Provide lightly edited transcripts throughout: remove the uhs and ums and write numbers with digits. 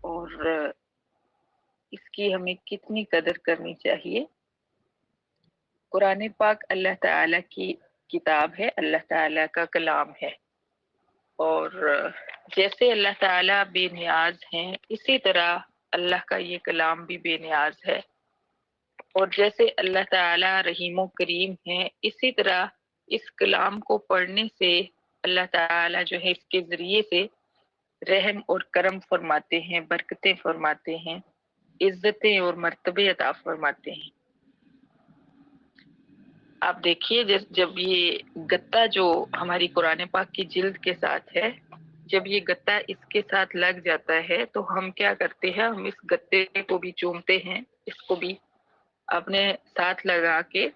اور اس کی ہمیں کتنی قدر کرنی چاہیے۔ قرآن پاک اللہ تعالیٰ کی کتاب ہے، اللہ تعالیٰ کا کلام ہے، اور جیسے اللہ تعالیٰ بے نیاز ہیں اسی طرح اللہ کا یہ کلام بھی بے نیاز ہے، اور جیسے اللہ تعالیٰ رحیم و کریم ہیں اسی طرح اس کلام کو پڑھنے سے اللہ تعالیٰ جو ہے اس کے ذریعے سے رحم اور کرم فرماتے ہیں، برکتیں فرماتے ہیں، عزتیں اور مرتبے عطا فرماتے ہیں۔ آپ دیکھیے جب یہ گتا جو ہماری قرآن پاک کی جلد کے ساتھ ہے، جب یہ گتا اس کے ساتھ لگ جاتا ہے تو ہم کیا کرتے ہیں، ہم اس گتے کو بھی چومتے ہیں، اس کو بھی اپنے ساتھ لگا کے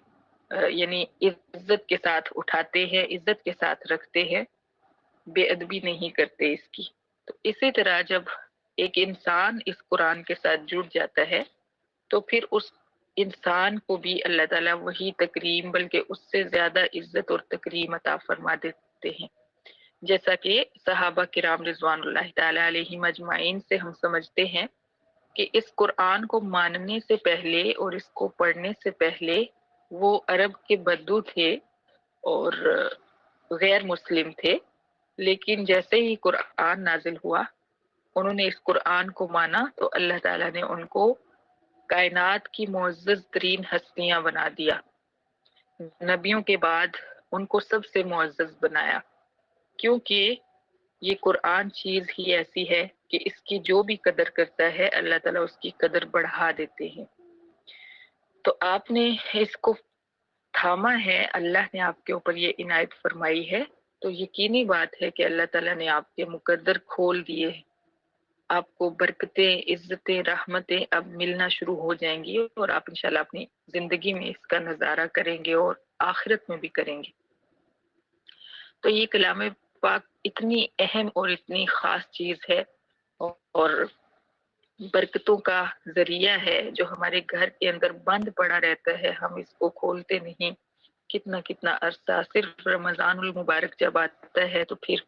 یعنی عزت کے ساتھ اٹھاتے ہیں، عزت کے ساتھ رکھتے ہیں، بے ادبی نہیں کرتے اس کی۔ تو اسی طرح جب ایک انسان اس قرآن کے ساتھ جڑ جاتا ہے تو پھر اس انسان کو بھی اللہ تعالیٰ وہی تکریم بلکہ اس سے زیادہ عزت اور تکریم عطا فرما دیتے ہیں، جیسا کہ صحابہ کرام رضوان اللہ تعالیٰ علیہم اجمعین سے ہم سمجھتے ہیں کہ اس قرآن کو ماننے سے پہلے اور اس کو پڑھنے سے پہلے وہ عرب کے بدو تھے اور غیر مسلم تھے، لیکن جیسے ہی قرآن نازل ہوا انہوں نے اس قرآن کو مانا تو اللہ تعالیٰ نے ان کو کائنات کی معزز ترین ہستیاں بنا دیا، نبیوں کے بعد ان کو سب سے معزز بنایا، کیونکہ یہ قرآن چیز ہی ایسی ہے کہ اس کی جو بھی قدر کرتا ہے اللہ تعالیٰ اس کی قدر بڑھا دیتے ہیں۔ تو آپ نے اس کو تھاما ہے، اللہ نے آپ کے اوپر یہ عنایت فرمائی ہے، تو یقینی بات ہے کہ اللہ تعالیٰ نے آپ کے مقدر کھول دیے ہیں، آپ کو برکتیں، عزتیں، رحمتیں اب ملنا شروع ہو جائیں گی، اور آپ انشاءاللہ اپنی زندگی میں اس کا نظارہ کریں گے اور آخرت میں بھی کریں گے۔ تو یہ کلام پاک اتنی اہم اور اتنی خاص چیز ہے اور برکتوں کا ذریعہ ہے، جو ہمارے گھر کے اندر بند پڑا رہتا ہے، ہم اس کو کھولتے نہیں، کتنا کتنا عرصہ، صرف رمضان المبارک جب آتا ہے تو پھر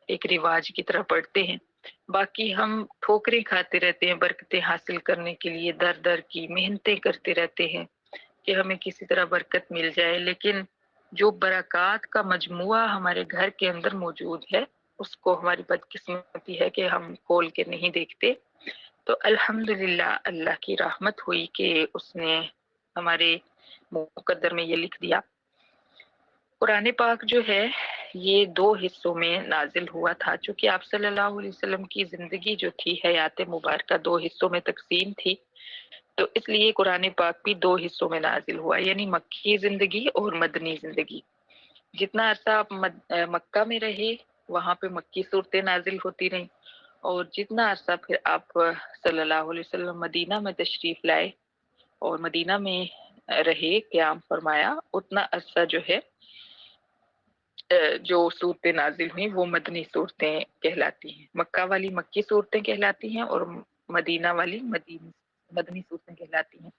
ایک رواج کی طرح پڑھتے ہیں، باقی ہم ٹھوکریں کھاتے رہتے ہیں برکتیں حاصل کرنے کے لیے، در در کی محنتیں کرتے رہتے ہیں کہ ہمیں کسی طرح برکت مل جائے، لیکن جو برکات کا مجموعہ ہمارے گھر کے اندر موجود ہے اس کو ہماری بدقسمتی ہے کہ ہم کھول کے نہیں دیکھتے۔ تو الحمدللہ اللہ کی رحمت ہوئی کہ اس نے ہمارے مقدر میں یہ لکھ دیا۔ قرآن پاک جو ہے یہ 2 حصوں میں نازل ہوا تھا، چونکہ آپ صلی اللہ علیہ وسلم کی زندگی جو تھی حیات مبارکہ 2 حصوں میں تقسیم تھی، تو اس لیے قرآن پاک بھی 2 حصوں میں نازل ہوا، یعنی مکی زندگی اور مدنی زندگی۔ جتنا عرصہ آپ مکہ میں رہے وہاں پہ مکی صورتیں نازل ہوتی رہیں، اور جتنا عرصہ پھر آپ صلی اللہ علیہ وسلم مدینہ میں تشریف لائے اور مدینہ میں رہے، قیام فرمایا، اتنا عرصہ جو ہے جو صورتیں نازل ہوئیں وہ مدنی صورتیں کہلاتی ہیں، مکہ والی مکی صورتیں کہلاتی ہیں اور مدینہ والی مدنی صورتیں کہلاتی ہیں۔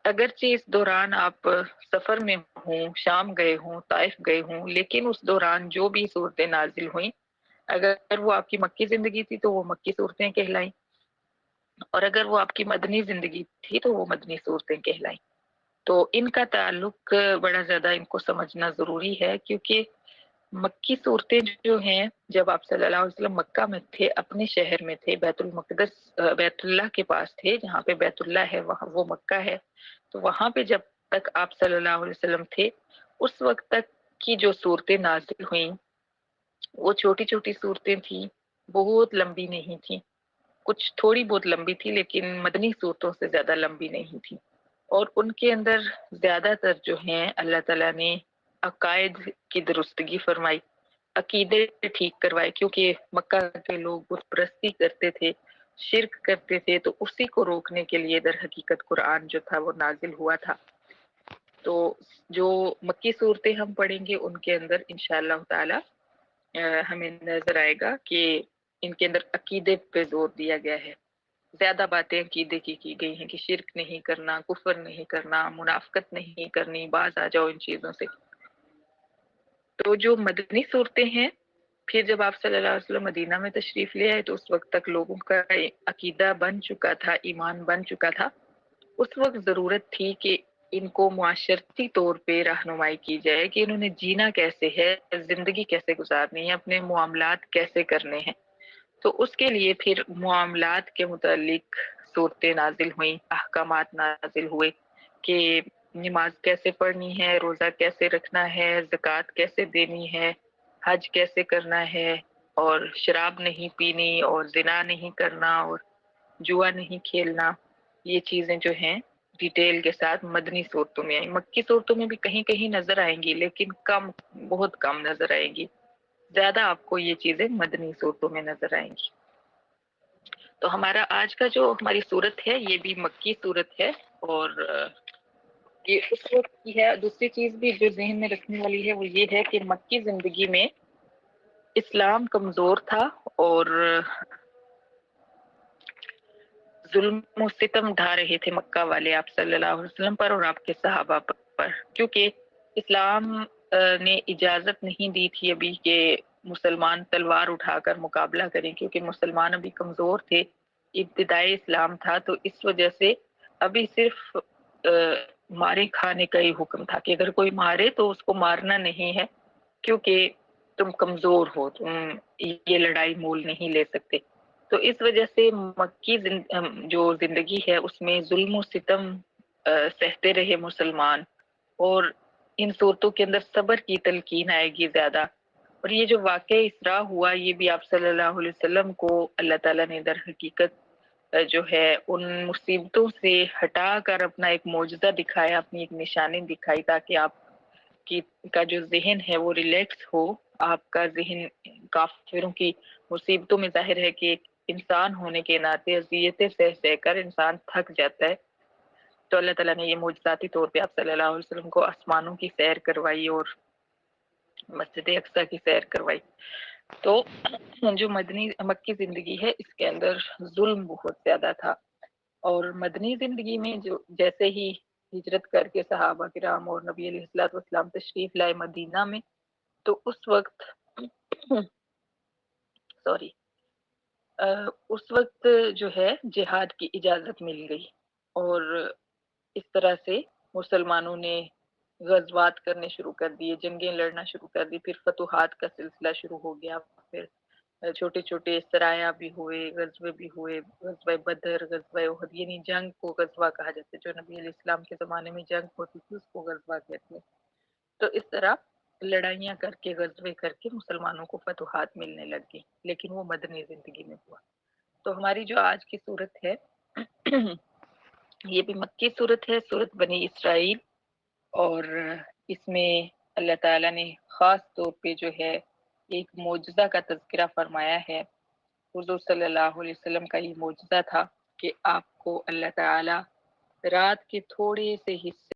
اگرچہ اس دوران آپ سفر میں ہوں، شام گئے ہوں، طائف گئے ہوں، لیکن اس دوران جو بھی صورتیں نازل ہوئیں اگر وہ آپ کی مکی زندگی تھی تو وہ مکی صورتیں کہلائیں، اور اگر وہ آپ کی مدنی زندگی تھی تو وہ مدنی صورتیں کہلائیں۔ تو ان کا تعلق بڑا زیادہ ان کو سمجھنا ضروری ہے، کیونکہ مکی صورتیں جو ہیں جب آپ صلی اللہ علیہ وسلم مکہ میں تھے، اپنے شہر میں تھے، بیت المقدس بیت اللہ کے پاس تھے، جہاں پہ بیت اللہ ہے وہاں وہ مکہ ہے، تو وہاں پہ جب تک آپ صلی اللہ علیہ وسلم تھے اس وقت تک کی جو صورتیں نازل ہوئیں وہ چھوٹی چھوٹی صورتیں تھیں، بہت لمبی نہیں تھیں، کچھ تھوڑی بہت لمبی تھی لیکن مدنی صورتوں سے زیادہ لمبی نہیں تھی، اور ان کے اندر زیادہ تر جو ہیں اللہ تعالیٰ نے عقائد کی درستگی فرمائی، عقیدے ٹھیک کروائے، کیونکہ مکہ کے لوگ بت پرستی کرتے تھے، شرک کرتے تھے، تو اسی کو روکنے کے لیے در حقیقت قرآن جو تھا وہ نازل ہوا تھا۔ تو جو مکی صورتیں ہم پڑھیں گے ان کے اندر انشاءاللہ تعالی ہمیں نظر آئے گا کہ ان کے اندر عقیدے پہ زور دیا گیا ہے، زیادہ باتیں عقیدے کی گئی ہیں کہ شرک نہیں کرنا، کفر نہیں کرنا، منافقت نہیں کرنی، باز آ جاؤ ان چیزوں سے۔ تو جو مدنی صورتیں ہیں پھر جب آپ صلی اللہ علیہ وسلم مدینہ میں تشریف لے آئے تو اس وقت تک لوگوں کا عقیدہ بن چکا تھا، ایمان بن چکا تھا. اس وقت ضرورت تھی کہ ان کو معاشرتی طور پہ رہنمائی کی جائے کہ انہوں نے جینا کیسے ہے، زندگی کیسے گزارنی ہے، اپنے معاملات کیسے کرنے ہیں. تو اس کے لیے پھر معاملات کے متعلق صورتیں نازل ہوئیں، احکامات نازل ہوئے کہ نماز کیسے پڑھنی ہے، روزہ کیسے رکھنا ہے، زکوٰۃ کیسے دینی ہے، حج کیسے کرنا ہے، اور شراب نہیں پینی، اور زنا نہیں کرنا، اور جوا نہیں کھیلنا. یہ چیزیں جو ہیں ڈیٹیل کے ساتھ مدنی صورتوں میں آئیں. مکی صورتوں میں بھی کہیں کہیں نظر آئیں گی لیکن کم، بہت کم نظر آئیں گی. زیادہ آپ کو یہ چیزیں مدنی صورتوں میں نظر آئیں گی. تو ہمارا آج کا جو ہماری صورت ہے یہ بھی مکی صورت ہے، اور یہ اس وقت کی ہے. دوسری چیز بھی جو ذہن میں رکھنے والی ہے وہ یہ ہے کہ مکی زندگی میں اسلام کمزور تھا اور ظلم و ستم ڈھا رہے تھے مکہ والے آپ صلی اللہ علیہ وسلم پر اور آپ کے صحابہ پر، کیونکہ اسلام نے اجازت نہیں دی تھی ابھی کہ مسلمان تلوار اٹھا کر مقابلہ کریں، کیونکہ مسلمان ابھی کمزور تھے، ابتدائی اسلام تھا. تو اس وجہ سے ابھی صرف مارے کھانے کا ہی حکم تھا کہ اگر کوئی مارے تو اس کو مارنا نہیں ہے، کیونکہ تم کمزور ہو، تم یہ لڑائی مول نہیں لے سکتے. تو اس وجہ سے مکی جو زندگی ہے اس میں ظلم و ستم سہتے رہے مسلمان، اور ان صورتوں کے اندر صبر کی تلقین آئے گی زیادہ. اور یہ جو واقعہ اسراء ہوا یہ بھی آپ صلی اللہ علیہ وسلم کو اللہ تعالیٰ نے در حقیقت جو ہے ان مصیبتوں سے ہٹا کر اپنا ایک معجزہ دکھایا، اپنی ایک نشانی دکھائی، تاکہ آپ کا جو ذہن ہے وہ ریلیکس ہو. آپ کا ذہن کافروں کی مصیبتوں میں ظاہر ہے کہ انسان ہونے کے ناطے اذیتیں سہ کر انسان تھک جاتا ہے. تو اللہ تعالیٰ نے یہ معجزاتی طور پہ آپ صلی اللہ علیہ وسلم کو آسمانوں کی سیر کروائی اور مسجد اقصیٰ کی سیر کروائی. تو جو مکی زندگی ہے اس کے اندر ظلم بہت زیادہ تھا. اور مدنی زندگی میں جو جیسے ہی ہجرت کر کے صحابہ کرام اور نبی علیہ الصلوۃ والسلام تشریف لائے مدینہ میں، تو اس وقت اس وقت جو ہے جہاد کی اجازت مل گئی، اور اس طرح سے مسلمانوں نے غزوات کرنے شروع کر دیے، جنگیں لڑنا شروع کر دی. پھر فتوحات کا سلسلہ شروع ہو گیا. پھر چھوٹے چھوٹے سرایا بھی ہوئے، غزوے بھی ہوئے، غزوہ بدر، غزوہ احد، یعنی جنگ کو غزوہ کہا جاتا ہے. جو نبی علیہ السلام کے زمانے میں جنگ ہوتی تھی اس کو غزوہ کہتے ہیں. تو اس طرح لڑائیاں کر کے، غزوے کر کے مسلمانوں کو فتوحات ملنے لگ گئی، لیکن وہ مدنی زندگی میں ہوا. تو ہماری جو آج کی صورت ہے یہ بھی مکی صورت ہے، صورت بنی اسرائیل. اور اس میں اللہ تعالیٰ نے خاص طور پہ جو ہے ایک معجزہ کا تذکرہ فرمایا ہے. حضور صلی اللہ علیہ وسلم کا یہ معجزہ تھا کہ آپ کو اللہ تعالیٰ رات کے تھوڑے سے حصے